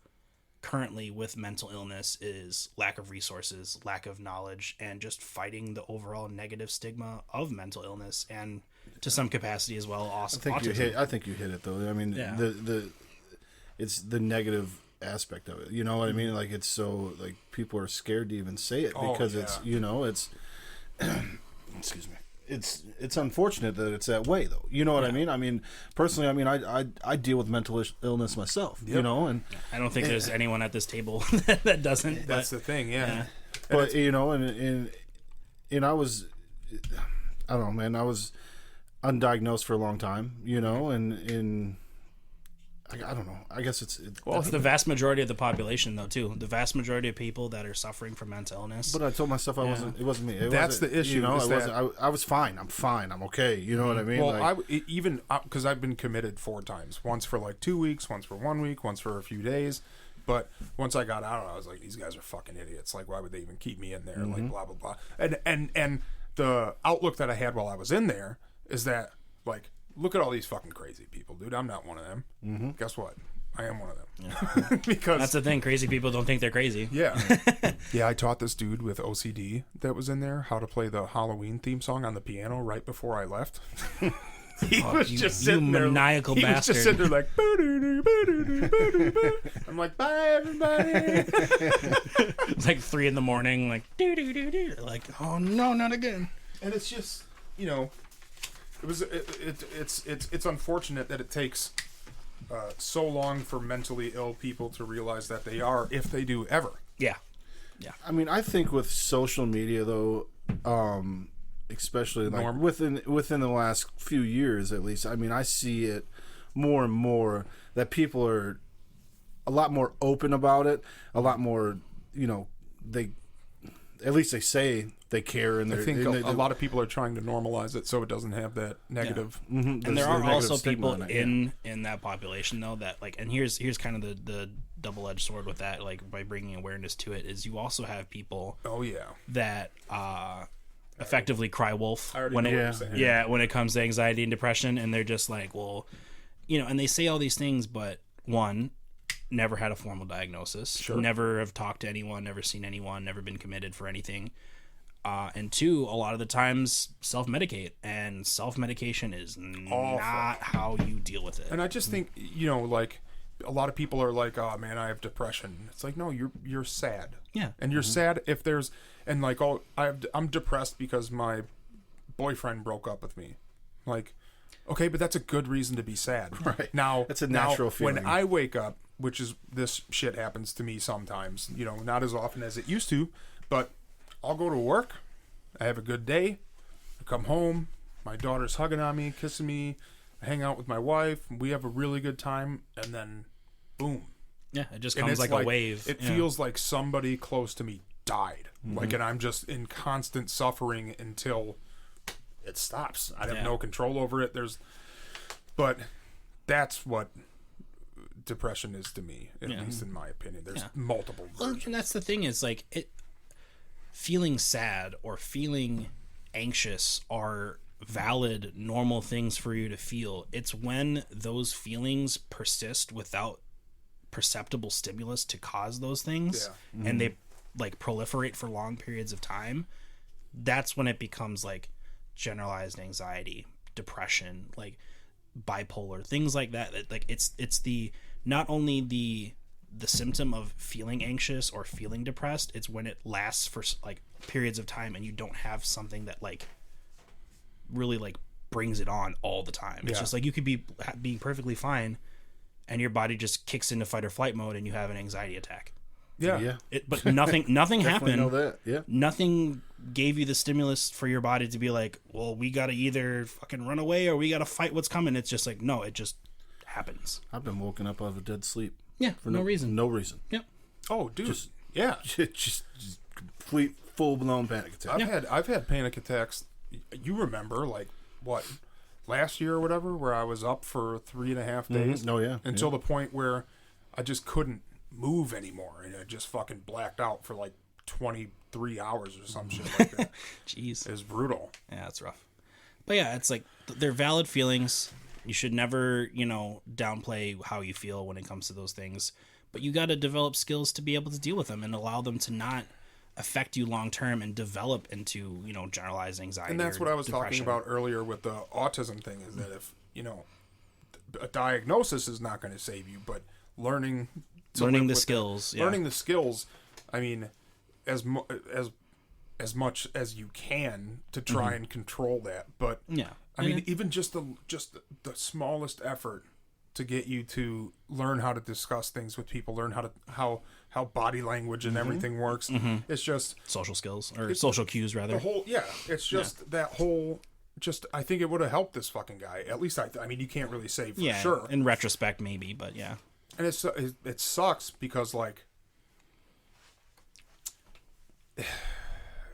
currently with mental illness is lack of resources, lack of knowledge, and just fighting the overall negative stigma of mental illness, and to some capacity as well. I think you hit it though. I mean, it's the negative aspect of it. You know what I mean? Like, it's so, like, people are scared to even say it because it's excuse me. It's unfortunate that it's that way, though. You know what I mean? I mean, personally, I deal with mental illness myself. Yep. And I don't think there's anyone at this table that doesn't. That's the thing, yeah. But and I was, I don't know, man. I was undiagnosed for a long time. And I don't know. I guess it's the vast majority of the population, though, too. The vast majority of people that are suffering from mental illness. But I told myself It wasn't me. That's the issue. I was fine. I'm fine. I'm okay. You know what I mean? Well, because I've been committed 4 times. Once for like 2 weeks, once for 1 week, once for a few days. But once I got out, I was like, these guys are fucking idiots. Like, why would they even keep me in there? Like, blah blah blah. And the outlook that I had while I was in there is that, like, look at all these fucking crazy people, dude. I'm not one of them. Mm-hmm. Guess what? I am one of them. Yeah. Because that's the thing. Crazy people don't think they're crazy. Yeah. Yeah, I taught this dude with OCD that was in there how to play the Halloween theme song on the piano right before I left. He was just sitting there. Maniacal bastard. He was just sitting there like, "Boo-doo-doo, boo-doo-doo, boo-doo-doo." I'm like, bye, everybody. It's like 3 a.m, like, doo-doo-doo-doo. Like, oh, no, not again. And it's just, it's unfortunate that it takes so long for mentally ill people to realize that they are, if they do ever. Yeah. I mean, I think with social media, though, especially like within the last few years, at least, I mean, I see it more and more that people are a lot more open about it, a lot more, they say they care, and I think a lot of people are trying to normalize it so it doesn't have that negative. Yeah. Mm-hmm. And there are also people in that population, though, that, like, and here's kind of the double-edged sword with that, like, by bringing awareness to it, is you also have people that effectively cry wolf when it comes to anxiety and depression, and they're just like, well, and they say all these things, but one, never had a formal diagnosis, never have talked to anyone, never seen anyone, never been committed for anything, and 2, a lot of the times self-medicate, and self-medication is not how you deal with it. And I just think, like, a lot of people are like, oh man, I have depression. It's like, no, you're sad. Yeah. And you're sad if there's, and like, I'm depressed because my boyfriend broke up with me. Like, okay, but that's a good reason to be sad. Right. Now, it's a natural feeling. When I wake up, which is, this shit happens to me sometimes, not as often as it used to, but I'll go to work, I have a good day, I come home, my daughter's hugging on me, kissing me, I hang out with my wife, we have a really good time, and then boom. Yeah, it just And comes it's like a wave. It Yeah. feels like somebody close to me died. Like, and I'm just in constant suffering until it stops. I have no control over it. But that's what depression is to me, at least in my opinion. There's multiple versions. And that's the thing is, like, feeling sad or feeling anxious are valid, normal things for you to feel. It's when those feelings persist without perceptible stimulus to cause those things, and they like proliferate for long periods of time, that's when it becomes like generalized anxiety, depression, like bipolar, things like that. Like it's the not only the symptom of feeling anxious or feeling depressed, it's when it lasts for like periods of time and you don't have something that like really like brings it on all the time. It's just like you could be perfectly fine and your body just kicks into fight or flight mode and you have an anxiety attack. But nothing happened. Know that. Yeah. Nothing gave you the stimulus for your body to be like, well, we got to either fucking run away or we got to fight what's coming. It's just like, no, it just happens. I've been woken up out of a dead sleep. Yeah, for no reason. No reason. Yep. Oh, dude. Just complete full-blown panic attack. I've had panic attacks. You remember, like, what, last year or whatever, where I was up for 3.5 days? Oh, yeah. Until the point where I just couldn't move anymore, and I just fucking blacked out for like 23 hours or some shit like that. Jeez. It was brutal. Yeah, it's rough. But yeah, it's like they're valid feelings. You should never, downplay how you feel when it comes to those things. But you got to develop skills to be able to deal with them and allow them to not affect you long term and develop into, generalized anxiety. And that's what I was depression. talking about earlier with the autism thing, is that if, a diagnosis is not going to save you, but learning the skills. Learning the skills, I mean, as much as you can to try and control that. But I mean, even just the smallest effort to get you to learn how to discuss things with people, learn how body language and everything works. It's just social skills or social cues rather. The whole it's just that whole. Just, I think it would have helped this fucking guy. At least I mean, you can't really say for sure. In retrospect, maybe, but yeah. And it sucks because, like,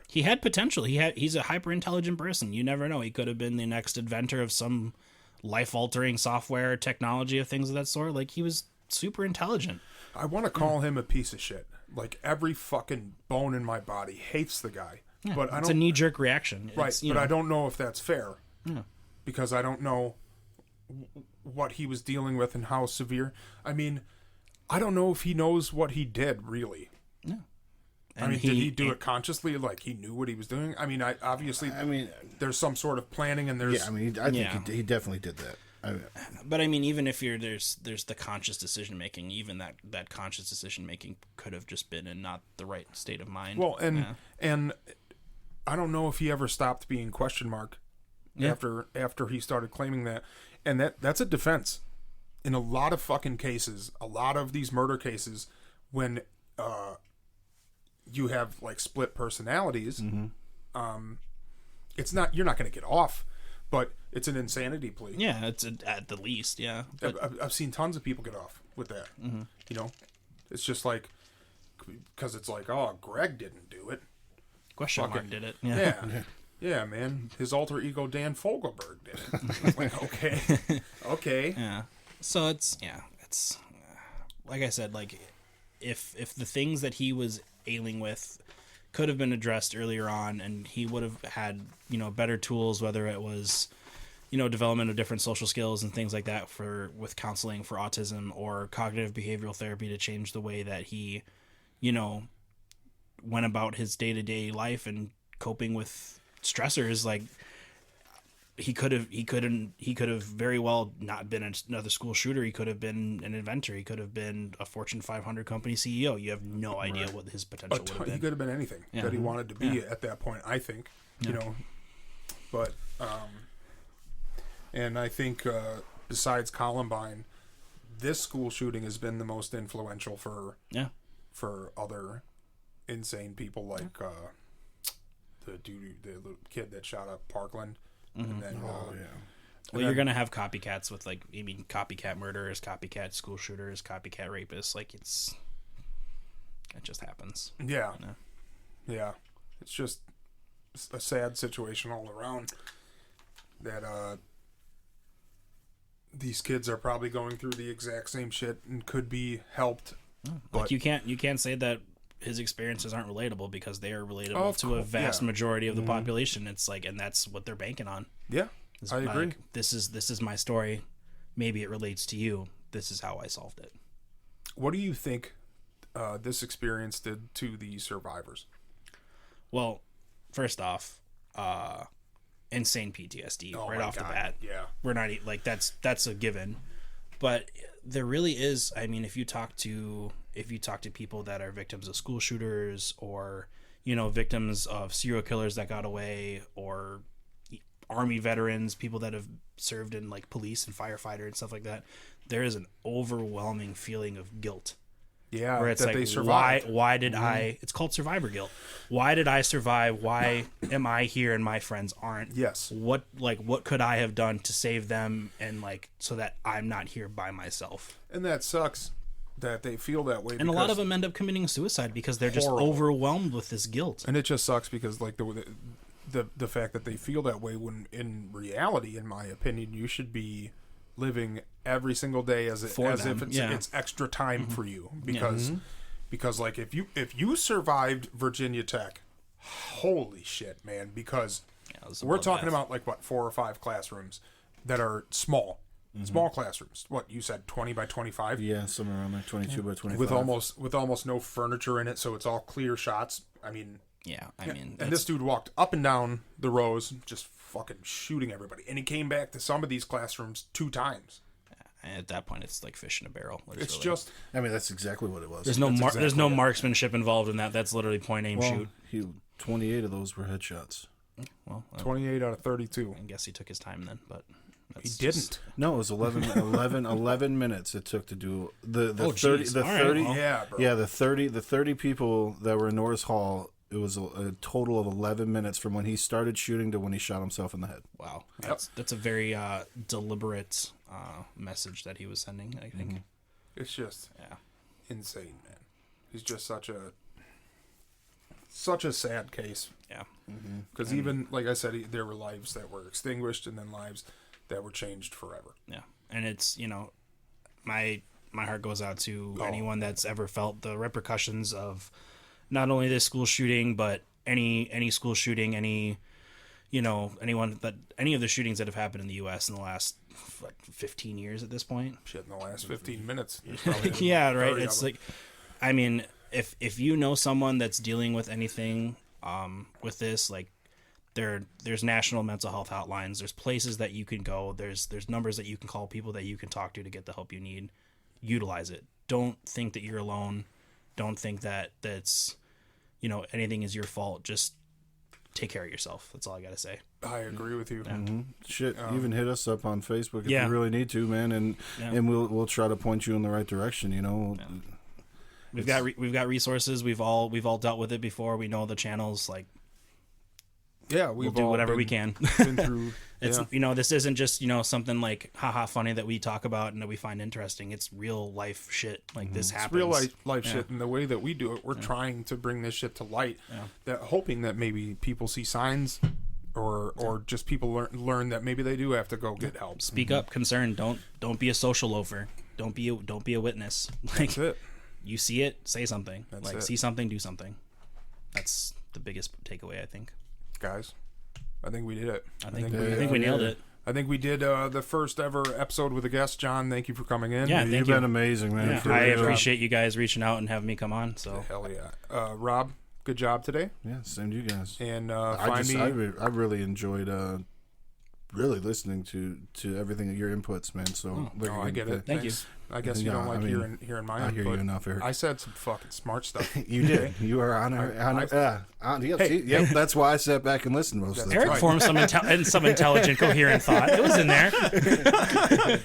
he had potential. He's a hyper intelligent person. You never know. He could have been the next inventor of some life altering software technology of things of that sort. Like, he was super intelligent. I want to call him a piece of shit. Like, every fucking bone in my body hates the guy. Yeah, but it's a knee jerk reaction. Right, but I don't know if that's fair. Yeah. Because I don't know what he was dealing with and how severe. I mean, I don't know if he knows what he did, really. Yeah. I mean, did he do it consciously? Like, he knew what he was doing? I mean, obviously, there's some sort of planning and there's... Yeah, I mean, I think he definitely did that. But I mean, even if there's the conscious decision making, even that conscious decision making could have just been in not the right state of mind. Well, and I don't know if he ever stopped being question mark after he started claiming that. And that's a defense. In a lot of fucking cases, a lot of these murder cases, when you have like split personalities, it's not, you're not going to get off, but it's an insanity plea. Yeah, it's at the least, yeah. But I've seen tons of people get off with that. It's just like, because it's like, oh, Greg didn't do it. Question mark did it. Yeah, man. His alter ego Dan Fogelberg did it. Like, okay. Yeah. So it's like I said, like if the things that he was ailing with could have been addressed earlier on, and he would have had better tools, whether it was development of different social skills and things like that with counseling for autism or cognitive behavioral therapy to change the way that he went about his day-to-day life and coping with stressors. Like, he could have very well not been another school shooter. He could have been an inventor. He could have been a Fortune 500 company CEO. You have no idea what his potential would have been. He could have been anything that he wanted to be at that point, I think. But and I think besides Columbine, this school shooting has been the most influential for other insane people, like the little kid that shot up Parkland, and then Well, you're gonna have copycats with like, I mean, copycat murderers, copycat school shooters, copycat rapists. Like it just happens. Yeah. It's just a sad situation all around. That these kids are probably going through the exact same shit and could be helped. Like you can't say that his experiences aren't relatable, because they are relatable to a vast majority of the population. It's like, and that's what they're banking on. Yeah, I agree. Like, this is my story. Maybe it relates to you. This is how I solved it. What do you think this experience did to the survivors? Well, first off, insane PTSD right off the bat. Yeah, we're not like that's a given. But there really is. I mean, if you talk to people that are victims of school shooters, or victims of serial killers that got away, or Army veterans, people that have served in like police and firefighter and stuff like that, there is an overwhelming feeling of guilt. Yeah, where it's that like, they survived. why did I? It's called survivor guilt. Why did I survive? Why am I here and my friends aren't? Yes. What could I have done to save them, and like so that I'm not here by myself? And that sucks that they feel that way. And a lot of them end up committing suicide because they're just overwhelmed with this guilt. And it just sucks because like the fact that they feel that way, when in reality, in my opinion, you should be living every single day as if it's extra time for you, because like if you survived Virginia Tech, holy shit, man, because we're talking about like 4 or 5 classrooms that are small classrooms. What you said, 20 by 25? Yeah, somewhere around there, 22 by 25. With almost no furniture in it, so it's all clear shots. I mean, and this dude walked up and down the rows just fucking shooting everybody, and he came back to some of these classrooms 2 times. And at that point, it's like fish in a barrel. Literally. It's just, I mean, that's exactly what it was. There's no marksmanship involved in that. That's literally point aim shoot. 28 of those were headshots. Well, 28 out of 32. I guess he took his time then, but he didn't. No, it was 11 minutes it took to do the 30. Geez. The 30. Right. Yeah, bro. Yeah, the 30 people that were in Norris Hall. It was a total of 11 minutes from when he started shooting to when he shot himself in the head. Wow. That's a very deliberate message that he was sending, I think. It's just insane, man. He's just such a sad case. Yeah. Because even, like I said, there were lives that were extinguished and then lives that were changed forever. Yeah. And it's, my heart goes out to anyone that's ever felt the repercussions of not only this school shooting, but any school shooting, any of the shootings that have happened in the U.S. in the last 15 years at this point. Shit, in the last 15 minutes. Yeah, right. It's like, I mean, if you know someone that's dealing with anything with this, like there's national mental health hotlines. There's places that you can go. There's numbers that you can call, people that you can talk to get the help you need. Utilize it. Don't think that you're alone. Don't think that's anything is your fault. Just take care of yourself. That's all I gotta say. I agree with you. Shit, even hit us up on Facebook if you really need to, man, and we'll try to point you in the right direction. We've got resources. We've all dealt with it before. We know the channels. Like, we'll do whatever we can. Been through. It's this isn't just something like haha funny that we talk about and that we find interesting. It's real life shit. Like this happens. It's real life shit, and the way that we do it, we're trying to bring this shit to light. That hoping that maybe people see signs, or just people learn that maybe they do have to go get help. Speak up, concern. Don't be a social loafer. Don't be a witness. Like, that's it. You see it, say something. That's see something, do something. That's the biggest takeaway, I think. Guys, I think we did it. I think we nailed it. I think we did the first ever episode with a guest. John, thank you for coming in. Yeah, you've been amazing, man. Yeah, I appreciate you guys reaching out and having me come on. So hell yeah, Rob, good job today. Yeah, same to you guys. And I really enjoyed really listening to everything, your inputs, man. So I get it. Thank you. I guess you don't like hearing my input. I hear you enough, Eric. I said some fucking smart stuff. You did. You are on yep, that's why I sat back and listened most of the time. Eric formed some intelligent, coherent thought. It was in there.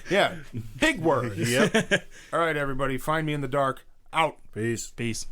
Yeah. Big word. Yep. All right, everybody. Find me in the dark. Out. Peace. Peace.